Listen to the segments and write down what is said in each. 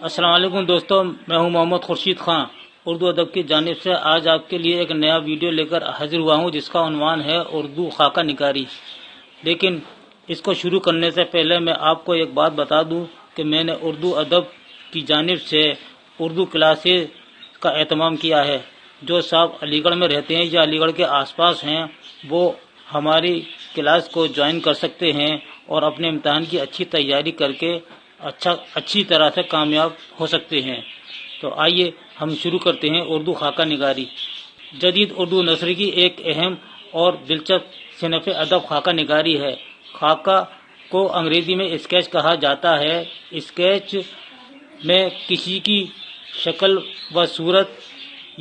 السلام علیکم دوستوں، میں ہوں محمد خورشید خان، اردو ادب کی جانب سے آج آپ کے لیے ایک نیا ویڈیو لے کر حاضر ہوا ہوں جس کا عنوان ہے اردو خاکہ نگاری۔ لیکن اس کو شروع کرنے سے پہلے میں آپ کو ایک بات بتا دوں کہ میں نے اردو ادب کی جانب سے اردو کلاسز کا اہتمام کیا ہے۔ جو صاحب علی گڑھ میں رہتے ہیں یا علی گڑھ کے آس پاس ہیں وہ ہماری کلاس کو جوائن کر سکتے ہیں اور اپنے امتحان کی اچھی تیاری کر کے اچھی طرح سے کامیاب ہو سکتے ہیں۔ تو آئیے ہم شروع کرتے ہیں اردو خاکہ نگاری۔ جدید اردو نثر کی ایک اہم اور دلچسپ صنف ادب خاکہ نگاری ہے۔ خاکہ کو انگریزی میں اسکیچ کہا جاتا ہے۔ اسکیچ میں کسی کی شکل و صورت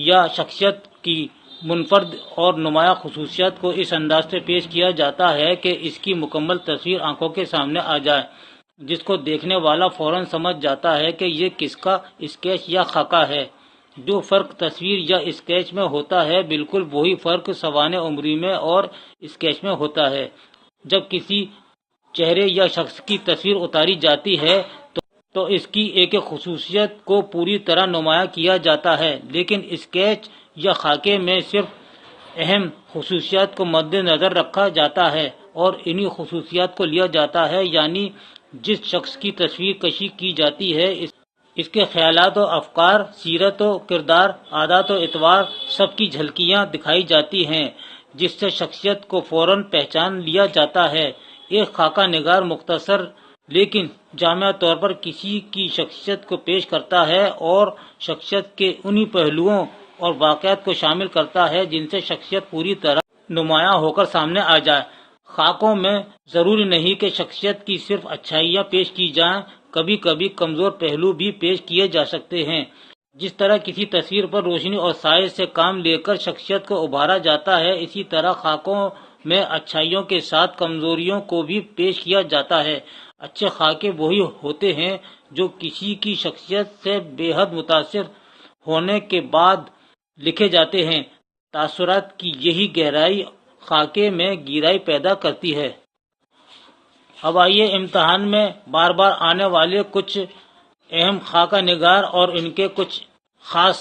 یا شخصیت کی منفرد اور نمایاں خصوصیات کو اس انداز سے پیش کیا جاتا ہے کہ اس کی مکمل تصویر آنکھوں کے سامنے آ جائے، جس کو دیکھنے والا فوراً سمجھ جاتا ہے کہ یہ کس کا اسکیچ یا خاکہ ہے۔ جو فرق تصویر یا اسکیچ میں ہوتا ہے بالکل وہی فرق سوانح عمری میں اور اسکیچ میں ہوتا ہے۔ جب کسی چہرے یا شخص کی تصویر اتاری جاتی ہے تو اس کی ایک خصوصیت کو پوری طرح نمایاں کیا جاتا ہے، لیکن اسکیچ یا خاکے میں صرف اہم خصوصیات کو مد نظر رکھا جاتا ہے اور انہی خصوصیات کو لیا جاتا ہے، یعنی جس شخص کی تصویر کشی کی جاتی ہے اس کے خیالات و افکار، سیرت و کردار، عادات و اطوار سب کی جھلکیاں دکھائی جاتی ہیں، جس سے شخصیت کو فوراً پہچان لیا جاتا ہے۔ ایک خاکہ نگار مختصر لیکن جامع طور پر کسی کی شخصیت کو پیش کرتا ہے اور شخصیت کے انہی پہلوؤں اور واقعات کو شامل کرتا ہے جن سے شخصیت پوری طرح نمایاں ہو کر سامنے آ جائے۔ خاکوں میں ضروری نہیں کہ شخصیت کی صرف اچھائیاں پیش کی جائیں، کبھی کبھی کمزور پہلو بھی پیش کیے جا سکتے ہیں۔ جس طرح کسی تصویر پر روشنی اور سائے سے کام لے کر شخصیت کو ابھارا جاتا ہے، اسی طرح خاکوں میں اچھائیوں کے ساتھ کمزوریوں کو بھی پیش کیا جاتا ہے۔ اچھے خاکے وہی ہوتے ہیں جو کسی کی شخصیت سے بے حد متاثر ہونے کے بعد لکھے جاتے ہیں۔ تاثرات کی یہی گہرائی خاکے میں گہرائی پیدا کرتی ہے۔ اب آئیے امتحان میں بار بار آنے والے کچھ اہم خاکہ نگار اور ان کے کچھ خاص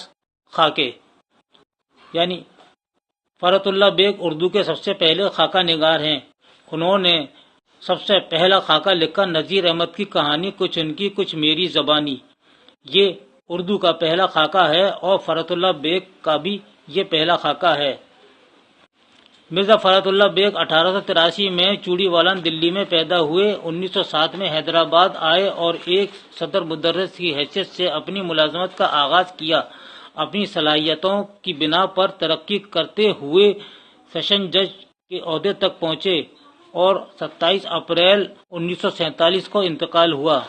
خاکے، یعنی فرحت اللہ بیگ اردو کے سب سے پہلے خاکہ نگار ہیں۔ انہوں نے سب سے پہلا خاکہ لکھا نذیر احمد کی کہانی کچھ ان کی کچھ میری زبانی۔ یہ اردو کا پہلا خاکہ ہے اور فرحت اللہ بیگ کا بھی یہ پہلا خاکہ ہے۔ مرزا فرحت اللہ بیگ 1883 میں چوڑی والان دلی میں پیدا ہوئے۔ 1907 میں حیدرآباد آئے اور ایک صدر مدرس کی حیثیت سے اپنی ملازمت کا آغاز کیا۔ اپنی صلاحیتوں کی بنا پر ترقی کرتے ہوئے سیشن جج کے عہدے تک پہنچے اور 27 اپریل 1947 کو انتقال ہوا۔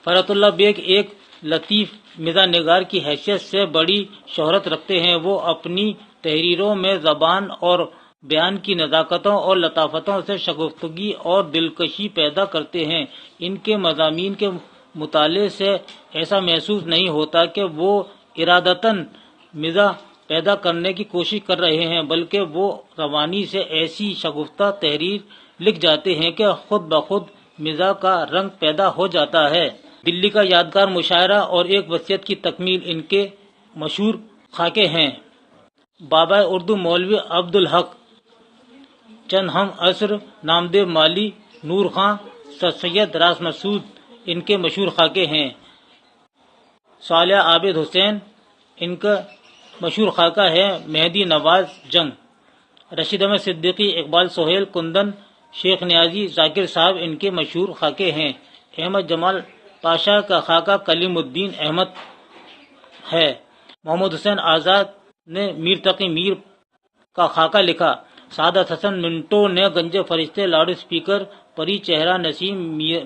فرحت اللہ بیگ ایک لطیف مزاح نگار کی حیثیت سے بڑی شہرت رکھتے ہیں۔ وہ اپنی تحریروں میں زبان اور بیان کی نزاکتوں اور لطافتوں سے شگفتگی اور دلکشی پیدا کرتے ہیں۔ ان کے مضامین کے مطالعے سے ایسا محسوس نہیں ہوتا کہ وہ ارادتاً مزاح پیدا کرنے کی کوشش کر رہے ہیں، بلکہ وہ روانی سے ایسی شگفتہ تحریر لکھ جاتے ہیں کہ خود بخود مزاح کا رنگ پیدا ہو جاتا ہے۔ دلی کا یادگار مشاعرہ اور ایک وصیت کی تکمیل ان کے مشہور خاکے ہیں۔ بابا اردو مولوی عبدالحق، چند ہم عصر نامدیو مالی، نور خاں، سر سید راس مسعود ان کے مشہور خاکے ہیں۔ صالح عابد حسین ان کا مشہور خاکہ ہے مہدی نواز جنگ۔ رشید احمد صدیقی، اقبال سہیل، کندن، شیخ نیازی، ذاکر صاحب ان کے مشہور خاکے ہیں۔ احمد جمال پاشا کا خاکہ کلیم الدین احمد ہے۔ محمد حسین آزاد نے میر تقی میر کا خاکہ لکھا۔ سعادت حسن منٹو نے گنجے فرشتے، لاؤڈ اسپیکر، پری چہرہ، نسیم،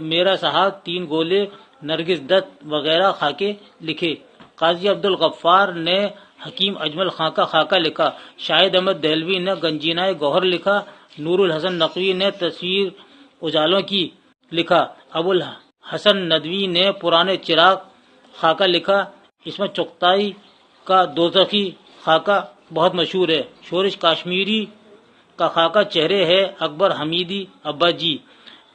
میرا صاحب، تین گولے، نرگس دت وغیرہ خاکے لکھے۔ قاضی عبدالغفار نے حکیم اجمل خاں کا خاکہ لکھا۔ شاہد احمد دہلوی نے گنجینہ گوہر لکھا۔ نور الحسن نقوی نے تصویر اجالوں کی لکھا۔ ابو الحسن ندوی نے پرانے چراغ خاکہ لکھا۔ عصمت چغتائی کا دوزخی خاکہ بہت مشہور ہے۔ شورش کاشمیری کا خاکہ چہرے ہے۔ اکبر حمیدی ابا جی،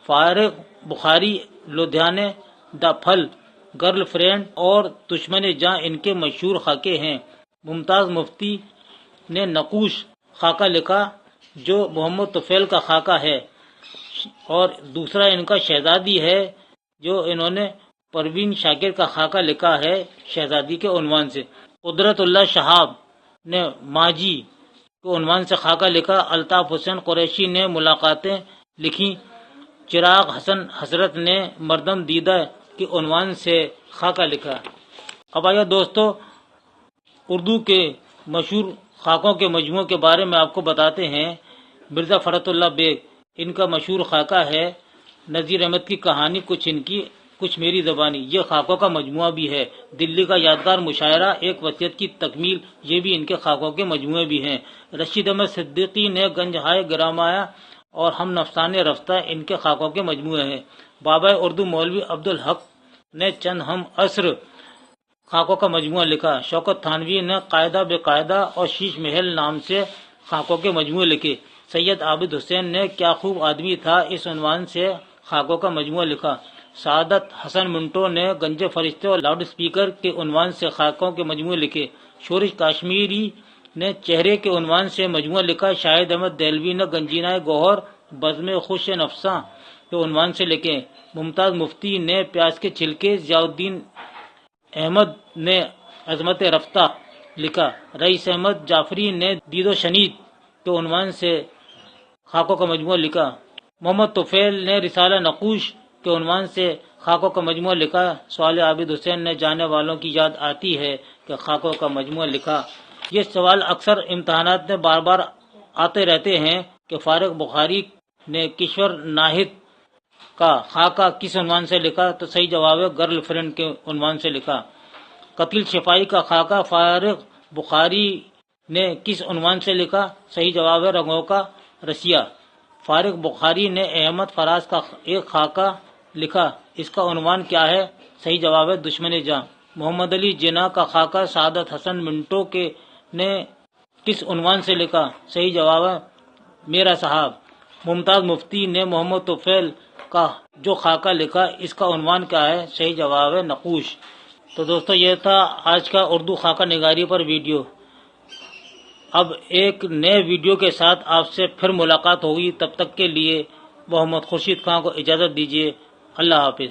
فارغ بخاری لدھیانے دا پھل، گرل فرینڈ اور دشمن جاں ان کے مشہور خاکے ہیں۔ ممتاز مفتی نے نقوش خاکہ لکھا جو محمد طفیل کا خاکہ ہے، اور دوسرا ان کا شہزادی ہے جو انہوں نے پروین شاکر کا خاکہ لکھا ہے شہزادی کے عنوان سے۔ قدرت اللہ شہاب نے ماجی کے عنوان سے خاکہ لکھا۔ الطاف حسین قریشی نے ملاقاتیں لکھی۔ چراغ حسن حضرت نے مردم دیدہ کے عنوان سے خاکہ لکھا۔ اب آئیے دوستو اردو کے مشہور خاکوں کے مجموعوں کے بارے میں آپ کو بتاتے ہیں۔ مرزا فرحت اللہ بیگ، ان کا مشہور خاکہ ہے نذیر احمد کی کہانی، کچھ ان کی کچھ میری زبانی، یہ خاکوں کا مجموعہ بھی ہے۔ دلی کا یادگار مشاعرہ، ایک وصیت کی تکمیل، یہ بھی ان کے خاکوں کے مجموعے بھی ہیں۔ رشید احمد صدیقی نے گنج ہائے گرامایا اور ہم نفسان رفتہ ان کے خاکوں کے مجموعے ہیں۔ بابا اردو مولوی عبدالحق نے چند ہم عصر خاکوں کا مجموعہ لکھا۔ شوکت تھانوی نے قاعدہ بے قاعدہ اور شیش محل نام سے خاکوں کے مجموعے لکھے۔ سید عابد حسین نے کیا خوب آدمی تھا اس عنوان سے خاکوں کا مجموعہ لکھا۔ سعادت حسن منٹو نے گنج فرشتے اور لاؤڈ اسپیکر کے عنوان سے خاکوں کے مجموعے لکھے۔ شورش کاشمیری نے چہرے کے عنوان سے مجموعہ لکھا۔ شاہد احمد دہلوی نے گنجینہ گوہر بزم خوش نفساں کے عنوان سے لکھے۔ ممتاز مفتی نے پیاز کے چھلکے، ضیاء الدین احمد نے عظمت رفتہ لکھا۔ رئیس احمد جعفری نے دید و شنید کے عنوان سے خاکوں کا مجموعہ لکھا۔ محمد طفیل نے رسالہ نقوش کے عنوان سے خاکوں کا مجموعہ لکھا۔ صالح عابد حسین نے جانے والوں کی یاد آتی ہے کہ خاکوں کا مجموعہ لکھا۔ یہ سوال اکثر امتحانات میں بار بار آتے رہتے ہیں کہ فارغ بخاری نے کشور ناہید کا خاکہ کس عنوان سے لکھا، تو صحیح جواب ہے گرل فرینڈ کے عنوان سے لکھا۔ قتیل شفائی کا خاکہ فارغ بخاری نے کس عنوان سے لکھا، صحیح جواب ہے رنگوں کا رسیہ۔ فارغ بخاری نے احمد فراز کا ایک خاکہ لکھا، اس کا عنوان کیا ہے، صحیح جواب ہے دشمن جاں۔ محمد علی جناح کا خاکہ سعادت حسن منٹو نے کس عنوان سے لکھا، صحیح جواب ہے میرا صاحب۔ ممتاز مفتی نے محمد طفیل کا جو خاکہ لکھا اس کا عنوان کیا ہے، صحیح جواب ہے نقوش۔ تو دوستو یہ تھا آج کا اردو خاکہ نگاری پر ویڈیو۔ اب ایک نئے ویڈیو کے ساتھ آپ سے پھر ملاقات ہوگی، تب تک کے لیے محمد خورشید خان کو اجازت دیجیے۔ اللہ حافظ۔